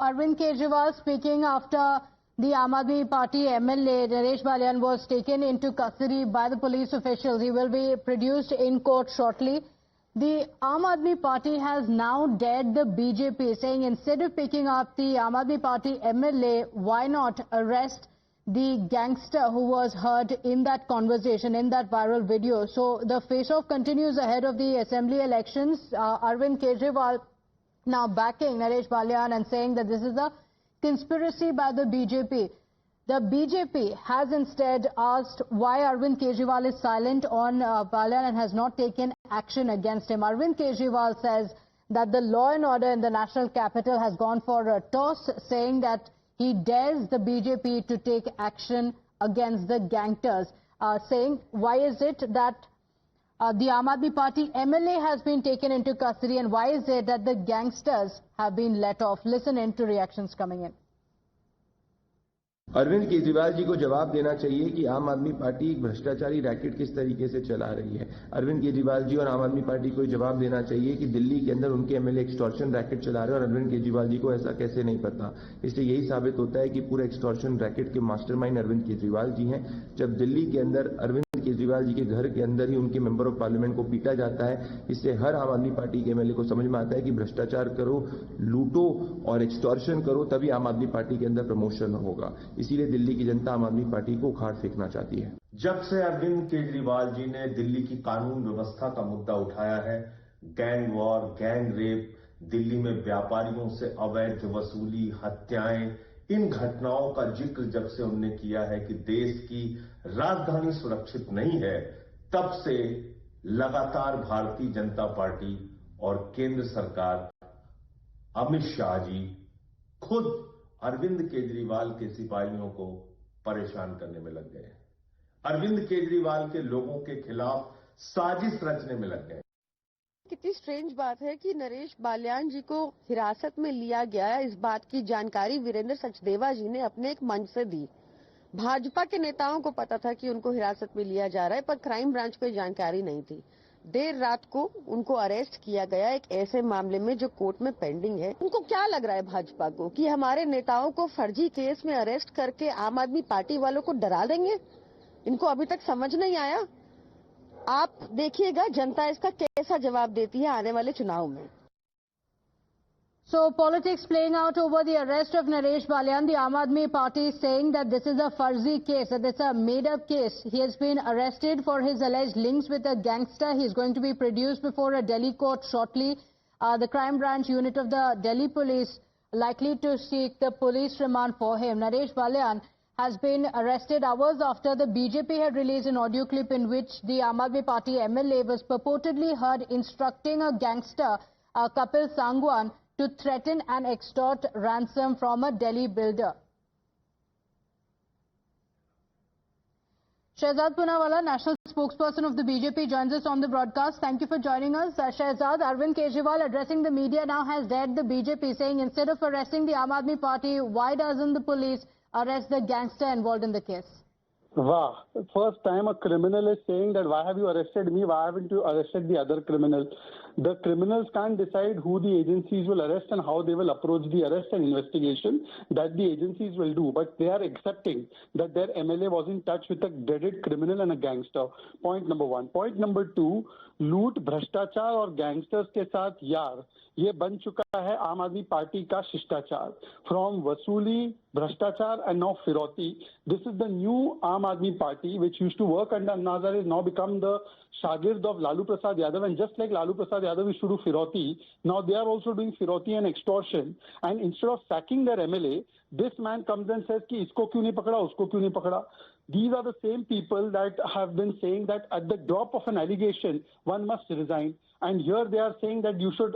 Arvind Kejriwal speaking after the Aam Aadmi Party MLA Naresh Balyan was taken into custody by the police officials. He will be produced in court shortly. The Aam Aadmi Party has now dared the BJP, saying instead of picking up the Aam Aadmi Party MLA, why not arrest the gangster who was heard in that conversation, in that viral video. So the face-off continues ahead of the assembly elections. Arvind Kejriwal now backing Naresh Balyan and saying that this is a conspiracy by the BJP. The BJP has instead asked why Arvind Kejriwal is silent on Balyan and has not taken action against him. Arvind Kejriwal says that the law and order in the national capital has gone for a toss, saying that he dares the BJP to take action against the gangsters, saying why is it that the Aam Aadmi Party MLA has been taken into custody and why is it that the gangsters have been let off? Listen in to reactions coming in. Arvind Kejriwal ji को जवाब देना चाहिए कि आम आदमी party एक भ्रष्टाचारी racket किस तरीके से चला रही है। अरविंद केजरीवाल जी और आम आदमी पार्टी को जवाब देना चाहिए कि दिल्ली के अंदर उनके एमएलए एक्सटॉर्शन रैकेट चला रहे हैं और अरविंद केजरीवाल जी को ऐसा कैसे नहीं पता। इसलिए यही साबित होता है कि पूरे एक्सटॉर्शन रैकेट के मास्टरमाइंड अरविंद केजरीवाल जी हैं। जब दिल्ली के अंदर अरविंद केजरीवाल जी के घर के अंदर ही उनके मेंबर ऑफ पार्लियामेंट को पीटा जाता है, इससे हर आम आदमी पार्टी के एमएलए को समझ में आता है कि भ्रष्टाचार करो, लूटो और एक्सटॉर्शन करो, तभी आम आदमी पार्टी के अंदर प्रमोशन होगा। इसीलिए दिल्ली की जनता आम आदमी पार्टी को उखाड़ फेंकना चाहती है। जब से अरविंद केजरीवाल जी ने दिल्ली की कानून व्यवस्था का मुद्दा उठाया है, gang war, gang rape, Delhi में व्यापारियों से अवैध वसूली, हत्याएं, इन घटनाओं का जिक्र जब से उन्होंने किया है कि देश की राजधानी सुरक्षित नहीं है, तब से लगातार भारतीय जनता पार्टी और केंद्र सरकार, अमित शाह जी खुद अरविंद केजरीवाल के सिपाहियों को परेशान करने में लग गए। अरविंद केजरीवाल के लोगों के खिलाफ साजिश रचने में लग गए। कितनी स्ट्रेंज बात है कि नरेश बाल्यान जी को हिरासत में लिया गया, इस बात की जानकारी वीरेंद्र सचदेवा जी ने अपने एक मंच से दी। भाजपा के नेताओं को पता था कि उनको हिरासत में लिया जा रहा है, पर क्राइम ब्रांच को जानकारी नहीं थी। देर रात को उनको अरेस्ट किया गया एक ऐसे मामले में जो कोर्ट में पेंडिंग है। उनको क्या लग रहा है भाजपा को कि हमारे नेताओं को फर्जी केस में अरेस्ट करके आम आदमी पार्टी वालों को डरा देंगे? इनको अभी तक समझ नहीं आया। आप देखिएगा जनता इसका कैसा जवाब देती है आने वाले चुनाव में। So politics playing out over the arrest of Naresh Balyan. The Aam Aadmi Party is saying that this is a farzi case, that it's a made-up case. He has been arrested for his alleged links with a gangster. He is going to be produced before a Delhi court shortly. The crime branch unit of the Delhi police likely to seek the police remand for him. Naresh Balyan has been arrested hours after the BJP had released an audio clip in which the Aam Aadmi Party MLA was purportedly heard instructing a gangster, Kapil Sangwan, to threaten and extort ransom from a Delhi builder. Shehzad Poonawalla, national spokesperson of the BJP, joins us on the broadcast. Thank you for joining us. Shehzad, Arvind Kejriwal addressing the media now has dared the BJP, saying instead of arresting the Aam Aadmi Party, why doesn't the police arrest the gangster involved in the case? Wow. First time a criminal is saying that why have you arrested me, why haven't you arrested the other criminal? The criminals can't decide who the agencies will arrest and how they will approach the arrest and investigation. That the agencies will do, but they are accepting that their MLA was in touch with a dreaded criminal and a gangster. Point number one. Point number two, लूट, भ्रष्टाचार और gangsters के साथ यार, ये बन चुका है आम आदमी पार्टी का शिष्टाचार. फ्रॉम वसूली, भ्रष्टाचार and now फिरौती. This is the new Aam Aadmi Party which used to work under Anna Hazare has now become the shagird of Lalu Prasad Yadav, and just like Lalu Prasad Yadav used to do firoti, now they are also doing firoti and extortion. And instead of sacking their MLA, this man comes and says कि इसको क्यों नहीं पकड़ा, उसको क्यों नहीं पकड़ा. These are the same people that have been saying that at the drop of an allegation, one must resign. And here they are saying that you should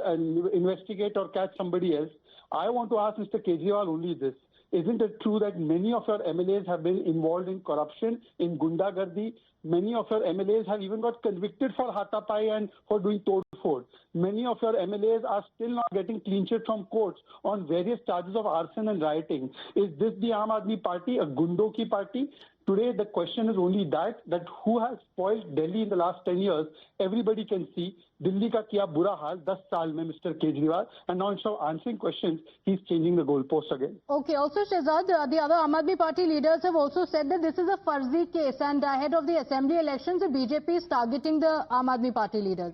investigate or catch somebody else. I want to ask Mr. Kejriwal only this. Isn't it true that many of your MLAs have been involved in corruption, in gundagardi? Many of your MLAs have even got convicted for hatapai and for doing tod before. Many of your MLAs are still not getting clean chit from courts on various charges of arson and rioting. Is this the Aam Aadmi Party, a gundo ki party? Today, the question is only that who has spoiled Delhi in the last 10 years. Everybody can see Delhi ka kiya bura haal 10 saal mein Mr. Kejriwal, and now instead of answering questions, he's changing the goalpost again. Okay, also Shehzad, the other Aam Aadmi Party leaders have also said that this is a farzi case, and ahead of the assembly elections, the BJP is targeting the Aam Aadmi Party leaders.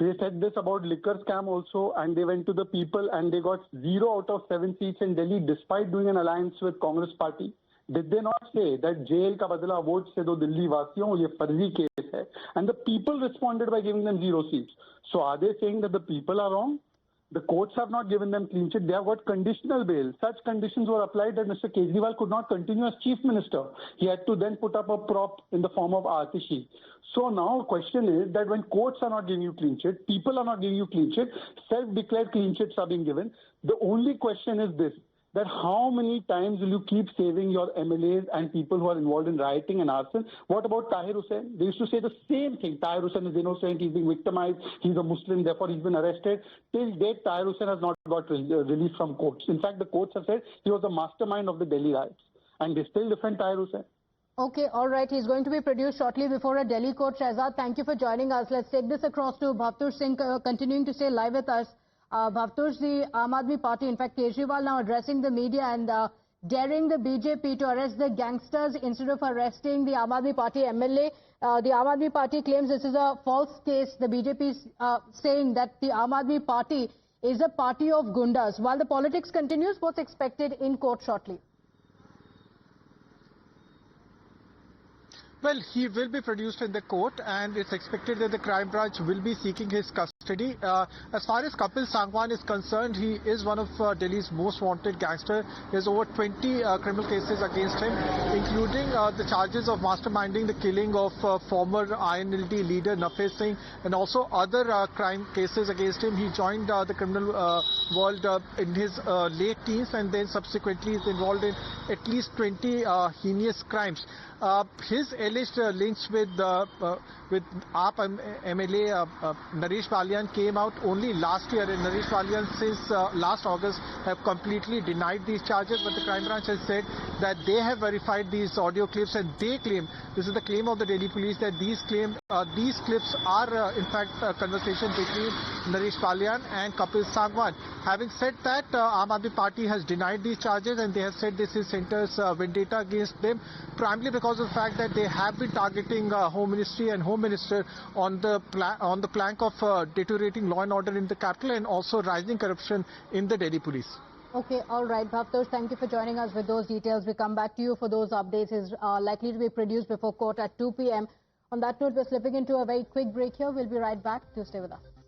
They said this about liquor scam also, and they went to the people and they got 0 out of 7 seats in Delhi despite doing an alliance with Congress Party. Did they not say that jail ka badla vote se do Delhi vasiyon, ye farzi case hai? And the people responded by giving them 0 seats. So are they saying that the people are wrong? The courts have not given them clean chit. They have got conditional bail. Such conditions were applied that Mr. Kejriwal could not continue as chief minister. He had to then put up a prop in the form of Atishi. So now the question is that when courts are not giving you clean chit, people are not giving you clean chit, self-declared clean chits are being given. The only question is this, that how many times will you keep saving your MLAs and people who are involved in rioting and arson? What about Tahir Hussain? They used to say the same thing. Tahir Hussain is innocent, he's being victimized, he's a Muslim, therefore he's been arrested. Till date, Tahir Hussain has not got released from courts. In fact, the courts have said he was the mastermind of the Delhi riots. And they still defend Tahir Hussain. Okay, all right. He's going to be produced shortly before a Delhi court. Shehzad, thank you for joining us. Let's take this across to Bhavtosh Singh, continuing to stay live with us. Bhavtosh, the Aam Aadmi Party, in fact, Kejriwal now addressing the media and daring the BJP to arrest the gangsters instead of arresting the Aam Aadmi Party MLA. The Aam Aadmi Party claims this is a false case. The BJP is saying that the Aam Aadmi Party is a party of gundas. While the politics continues, what's expected in court shortly? Well, he will be produced in the court, and it's expected that the crime branch will be seeking his custody. As far as Kapil Sangwan is concerned, he is one of Delhi's most wanted gangster. There's over 20 criminal cases against him, including the charges of masterminding the killing of former INLD leader Nafez Singh, and also other crime cases against him. He joined the criminal world in his late teens, and then subsequently is involved in at least 20 heinous crimes. His alleged links with AAP MLA Naresh Balian came out only last year, and Naresh Balian since last August have completely denied these charges, but the crime branch has said that they have verified these audio clips, and they claim, this is the claim of the Delhi police, that these clips are in fact a conversation between Naresh Balian and Kapil Sangwan. Having said that, Aam Aadmi Party has denied these charges, and they have said this is centers vendetta against them, primarily because of the fact that they have been targeting Home Ministry and Home Minister on the plank of deteriorating law and order in the capital and also rising corruption in the Delhi police. Okay, all right, Bhavtosh, thank you for joining us with those details. We come back to you for those updates. Is likely to be produced before court at 2 p.m. On that note, we're slipping into a very quick break here. We'll be right back. Do stay with us.